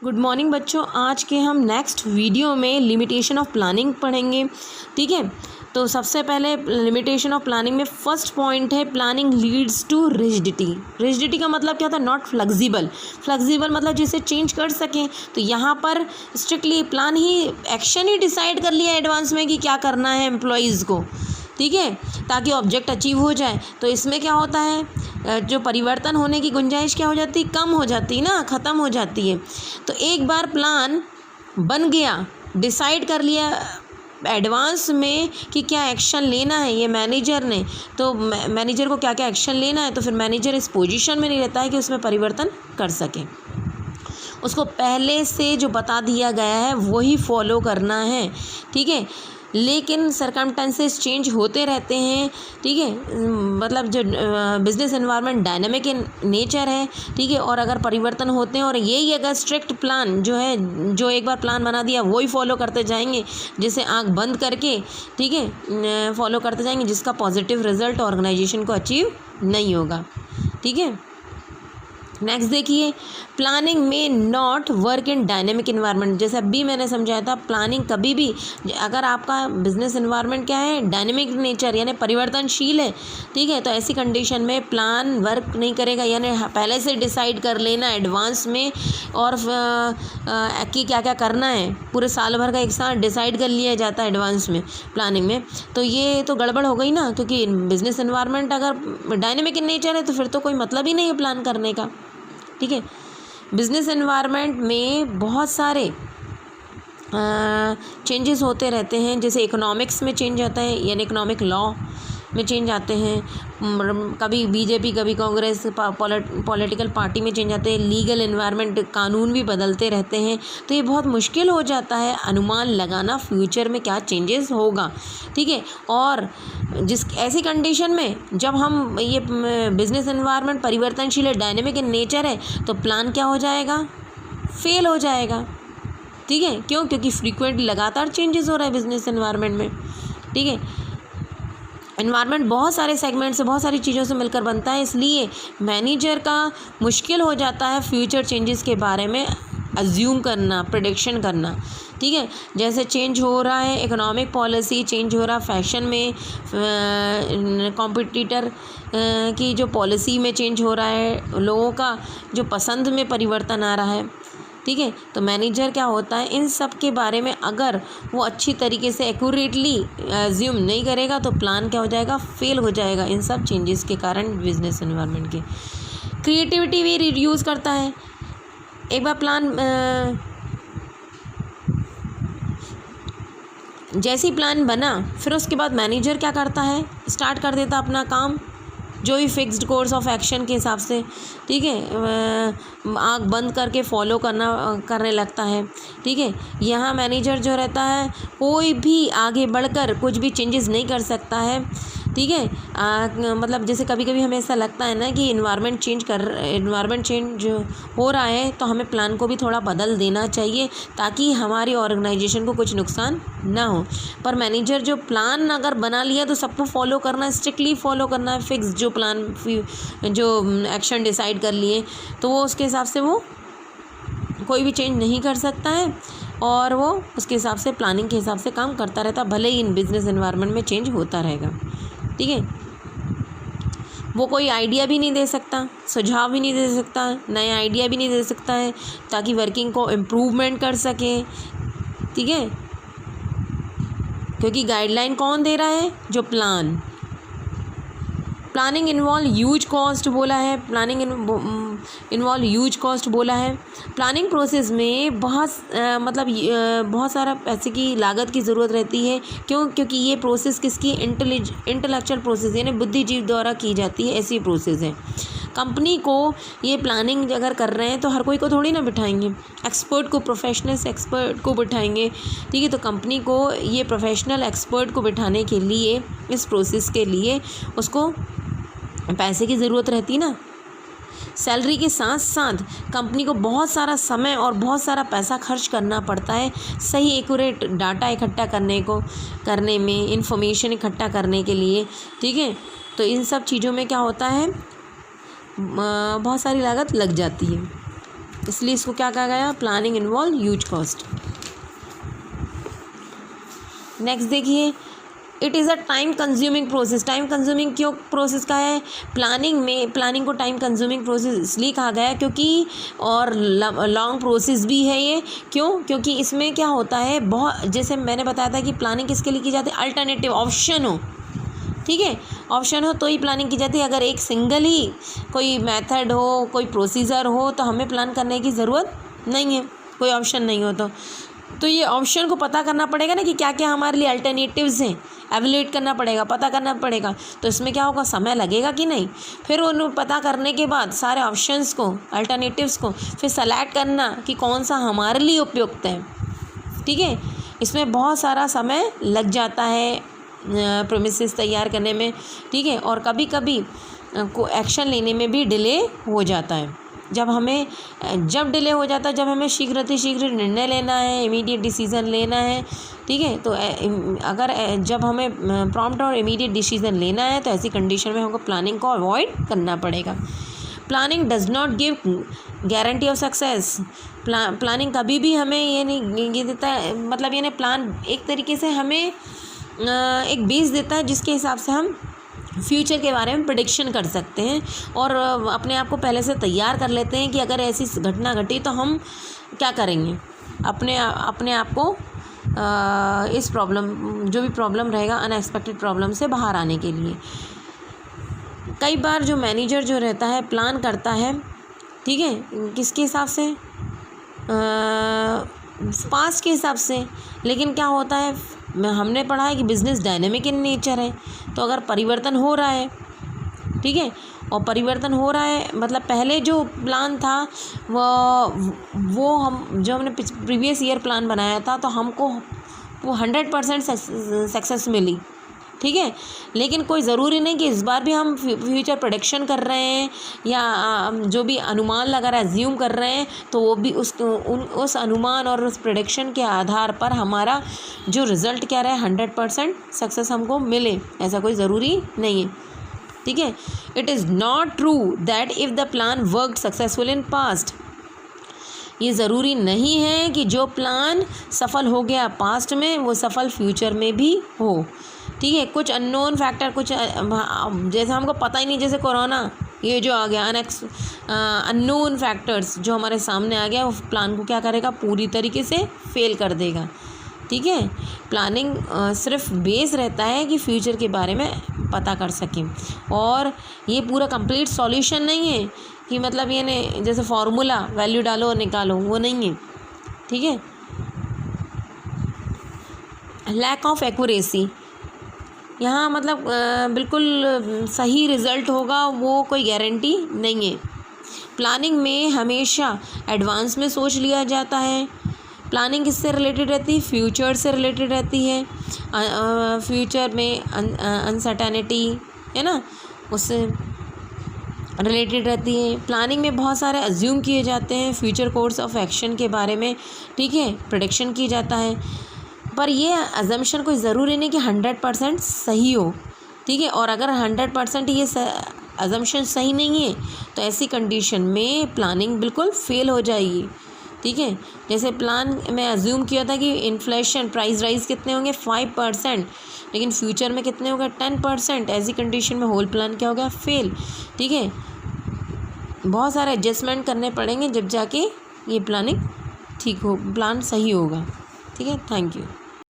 Good morning बच्चों। आज के हम नेक्स्ट वीडियो में लिमिटेशन ऑफ प्लानिंग पढ़ेंगे। ठीक है, तो सबसे पहले लिमिटेशन ऑफ प्लानिंग में फर्स्ट पॉइंट है planning leads to rigidity. Rigidity का मतलब क्या होता है? Not flexible. फ्लेक्सिबल मतलब जिसे चेंज कर सकें। तो यहाँ पर स्ट्रिक्टली प्लान ही एक्शन ही डिसाइड कर लिया एडवांस में कि क्या करना है एम्प्लॉयज़ को, ठीक है, ताकि ऑब्जेक्ट अचीव हो जाए। तो इसमें क्या होता है, जो परिवर्तन होने की गुंजाइश क्या हो जाती है, कम हो जाती है ना, ख़त्म हो जाती है। तो एक बार प्लान बन गया, डिसाइड कर लिया एडवांस में कि क्या एक्शन लेना है ये मैनेजर ने, तो मैनेजर को क्या क्या एक्शन लेना है, तो फिर मैनेजर इस पोजीशन में नहीं रहता है कि उसमें परिवर्तन कर सके। उसको पहले से जो बता दिया गया है वही फॉलो करना है, ठीक है। लेकिन सर्कमस्टेंसेस चेंज होते रहते हैं, ठीक है, मतलब जो business environment dynamic in nature है, ठीक है। और अगर परिवर्तन होते हैं और यही अगर स्ट्रिक्ट प्लान जो है, जो एक बार प्लान बना दिया वही फॉलो करते जाएंगे, जिसे आंख बंद करके, ठीक है, फॉलो करते जाएंगे, जिसका पॉजिटिव रिजल्ट ऑर्गेनाइजेशन को अचीव नहीं होगा, ठीक है। नेक्स्ट देखिए, प्लानिंग में not work in dynamic environment. जैसे अभी मैंने समझाया था, प्लानिंग कभी भी, अगर आपका बिजनेस इन्वायरमेंट क्या है, डायनेमिक नेचर यानी परिवर्तनशील है, ठीक है, तो ऐसी कंडीशन में प्लान वर्क नहीं करेगा। यानी पहले से डिसाइड कर लेना एडवांस में और कि क्या क्या करना है, पूरे साल भर का एक साथ डिसाइड कर लिया जाता है एडवांस में प्लानिंग में, तो ये तो गड़बड़ हो गई ना। क्योंकि बिजनेस इन्वायरमेंट अगर डायनेमिक इन नेचर है तो फिर तो कोई मतलब ही नहीं है प्लान करने का, ठीक है। बिजनेस एनवायरनमेंट में बहुत सारे चेंजेस होते रहते हैं। जैसे इकोनॉमिक्स में चेंज आता है, यानी इकोनॉमिक लॉ में चेंज आते हैं, कभी बीजेपी कभी कांग्रेस पॉलिटिकल पार्टी में चेंज आते हैं, लीगल एनवायरनमेंट कानून भी बदलते रहते हैं। तो ये बहुत मुश्किल हो जाता है अनुमान लगाना फ्यूचर में क्या चेंजेस होगा, ठीक है। और जिस ऐसी कंडीशन में जब हम ये बिजनेस एनवायरनमेंट परिवर्तनशील है, डायनेमिक इन नेचर है, तो प्लान क्या हो जाएगा, फेल हो जाएगा, ठीक है। क्यों? क्योंकि फ्रीक्वेंटली लगातार चेंजेस हो रहा है बिजनेस एनवायरनमेंट में, ठीक है। एनवायरनमेंट बहुत सारे सेगमेंट से, बहुत सारी चीज़ों से मिलकर बनता है, इसलिए मैनेजर का मुश्किल हो जाता है फ्यूचर चेंजेस के बारे में अज्यूम करना, प्रेडिक्शन करना, ठीक है। जैसे चेंज हो रहा है इकोनॉमिक पॉलिसी, चेंज हो रहा फैशन में, कॉम्पिटिटर की जो पॉलिसी में चेंज हो रहा है, लोगों का जो पसंद में परिवर्तन आ रहा है, ठीक है। तो मैनेजर क्या होता है, इन सब के बारे में अगर वो अच्छी तरीके से एक्यूरेटली अज्यूम नहीं करेगा तो प्लान क्या हो जाएगा, फेल हो जाएगा इन सब चेंजेस के कारण बिजनेस एनवायरनमेंट के। क्रिएटिविटी भी रिड्यूस करता है। एक बार प्लान जैसी प्लान बना, फिर उसके बाद मैनेजर क्या करता है, स्टार्ट कर देता अपना काम जो भी फिक्स्ड कोर्स ऑफ एक्शन के हिसाब से, ठीक है, आँख बंद करके फॉलो करने लगता है, ठीक है। यहाँ मैनेजर जो रहता है कोई भी आगे बढ़कर कुछ भी चेंजेस नहीं कर सकता है, ठीक है। मतलब जैसे कभी कभी हमें ऐसा लगता है ना कि इन्वायरमेंट चेंज हो रहा है, तो हमें प्लान को भी थोड़ा बदल देना चाहिए ताकि हमारी ऑर्गेनाइजेशन को कुछ नुकसान ना हो। पर मैनेजर जो प्लान अगर बना लिया तो सबको फॉलो करना, स्ट्रिक्टली फॉलो करना है, फिक्स जो प्लान जो एक्शन डिसाइड कर लिए, तो वो उसके हिसाब से वो कोई भी चेंज नहीं कर सकता है और वो उसके हिसाब से, प्लानिंग के हिसाब से काम करता रहता, भले ही इन बिजनेस एनवायरनमेंट में चेंज होता रहेगा, ठीक है। वो कोई आइडिया भी नहीं दे सकता, सुझाव भी नहीं दे सकता, नया आइडिया भी नहीं दे सकता है ताकि वर्किंग को इम्प्रूवमेंट कर सके, ठीक है। क्योंकि गाइडलाइन कौन दे रहा है, जो प्लानिंग इन्वॉल्व ह्यूज कॉस्ट बोला है, इन्वॉल्व ह्यूज कॉस्ट बोला है। प्लानिंग प्रोसेस में बहुत सारा पैसे की लागत की ज़रूरत रहती है। क्यों? क्योंकि ये प्रोसेस किसकी, इंटेलेक्चुअल प्रोसेस यानी बुद्धिजीव द्वारा की जाती है, ऐसी प्रोसेस है। कंपनी को ये प्लानिंग अगर कर रहे हैं तो हर कोई को थोड़ी ना बिठाएंगे, प्रोफेशनल एक्सपर्ट को बिठाएंगे, ठीक है। तो कंपनी को ये प्रोफेशनल एक्सपर्ट को बिठाने के लिए, इस प्रोसेस के लिए उसको पैसे की ज़रूरत रहती ना। सैलरी के साथ साथ कंपनी को बहुत सारा समय और बहुत सारा पैसा खर्च करना पड़ता है सही एक्यूरेट डाटा इकट्ठा करने में, इंफॉर्मेशन इकट्ठा करने के लिए, ठीक है। तो इन सब चीज़ों में क्या होता है, बहुत सारी लागत लग जाती है। इसलिए इसको क्या कहा गया, planning involve huge cost. Next देखिए, it is a time consuming process. Time consuming क्यों प्रोसेस का है, प्लानिंग को टाइम कंज्यूमिंग प्रोसेस इसलिए कहा गया है क्योंकि, और लॉन्ग प्रोसेस भी है ये, क्यों, क्योंकि इसमें क्या होता है, बहुत जैसे मैंने बताया था कि प्लानिंग किसके लिए की जाती है, अल्टरनेटिव ऑप्शन हो, ठीक है, ऑप्शन हो तो ही प्लानिंग की जाती है। अगर एक सिंगल ही कोई मेथड हो, कोई प्रोसीजर हो, तो हमें प्लान करने की ज़रूरत नहीं है, कोई ऑप्शन नहीं हो तो ये ऑप्शन को पता करना पड़ेगा ना कि क्या क्या हमारे लिए अल्टरनेटिव्स हैं, एवेल्यूएट करना पड़ेगा, पता करना पड़ेगा। तो इसमें क्या होगा, समय लगेगा कि नहीं, फिर उन पता करने के बाद सारे ऑप्शंस को, अल्टरनेटिव्स को फिर सेलेक्ट करना कि कौन सा हमारे लिए उपयुक्त है, ठीक है। इसमें बहुत सारा समय लग जाता है प्रोमिसेस तैयार करने में, ठीक है, और कभी कभी को एक्शन लेने में भी डिले हो जाता है। जब डिले हो जाता है, जब हमें शीघ्र निर्णय लेना है, इमीडिएट डिसीज़न लेना है, ठीक है, तो अगर जब हमें प्रॉम्प्ट और इमीडिएट डिसीज़न लेना है तो ऐसी कंडीशन में हमको प्लानिंग को अवॉइड करना पड़ेगा। Planning does not give guarantee of success. Planning कभी भी हमें ये नहीं देता है, मतलब ये प्लान एक तरीके से हमें एक बेस देता है जिसके हिसाब से हम फ्यूचर के बारे में प्रेडिक्शन कर सकते हैं और अपने आप को पहले से तैयार कर लेते हैं कि अगर ऐसी घटना घटी तो हम क्या करेंगे, अपने आप को इस प्रॉब्लम, जो भी प्रॉब्लम रहेगा, अनएक्सपेक्टेड प्रॉब्लम से बाहर आने के लिए। कई बार जो मैनेजर जो रहता है प्लान करता है, ठीक है, किसके हिसाब से, पास्ट के हिसाब से, लेकिन क्या होता है, हमने पढ़ा है कि बिज़नेस डायनेमिक इन नेचर है, तो अगर परिवर्तन हो रहा है, ठीक है, और परिवर्तन हो रहा है मतलब पहले जो प्लान था वो हमने प्रीवियस ईयर प्लान बनाया था तो हमको वो 100% सक्सेस मिली, ठीक है, लेकिन कोई ज़रूरी नहीं कि इस बार भी हम फ्यूचर प्रेडिक्शन कर रहे हैं या जो भी अनुमान लगा रहा है, अज्यूम कर रहे हैं, तो वो भी उस अनुमान और उस प्रेडिक्शन के आधार पर हमारा जो रिज़ल्ट क्या रहा है 100% सक्सेस हमको मिले, ऐसा कोई ज़रूरी नहीं है, ठीक है। It is not true that if the plan worked successful in past. ये ज़रूरी नहीं है कि जो प्लान सफल हो गया पास्ट में वो सफल फ्यूचर में भी हो, ठीक है। कुछ अननोन फैक्टर, कुछ जैसे हमको पता ही नहीं, जैसे कोरोना ये जो आ गया, अननोन फैक्टर्स जो हमारे सामने आ गया, वो प्लान को क्या करेगा, पूरी तरीके से फेल कर देगा, ठीक है। प्लानिंग सिर्फ बेस रहता है कि फ्यूचर के बारे में पता कर सकें, और ये पूरा कंप्लीट सॉल्यूशन नहीं है कि मतलब ये ने जैसे फार्मूला वैल्यू डालो और निकालो, वो नहीं है, ठीक है। लैक ऑफ एक्यूरेसी, यहाँ मतलब बिल्कुल सही रिज़ल्ट होगा वो कोई गारंटी नहीं है। प्लानिंग में हमेशा एडवांस में सोच लिया जाता है। प्लानिंग किससे रिलेटेड रहती है, फ्यूचर से रिलेटेड रहती है। फ्यूचर में अनसर्टेनिटी है ना, उससे रिलेटेड रहती है। प्लानिंग में बहुत सारे अज्यूम किए जाते हैं फ्यूचर कोर्स ऑफ एक्शन के बारे में, ठीक है, प्रेडिक्शन की जाता है, पर ये अजम्पशन कोई ज़रूरी नहीं कि 100% सही हो, ठीक है। और अगर 100% ये अजम्पशन सही नहीं है तो ऐसी कंडीशन में प्लानिंग बिल्कुल फेल हो जाएगी, ठीक है। जैसे प्लान में अज्यूम किया था कि इन्फ्लेशन प्राइस राइज कितने होंगे 5%, लेकिन फ्यूचर में कितने होंगे 10%, ऐसी कंडीशन में होल प्लान क्या हो गया, फेल, ठीक है। बहुत सारे एडजस्टमेंट करने पड़ेंगे जब जाके ये प्लानिंग ठीक हो, प्लान सही होगा, ठीक है। Thank you.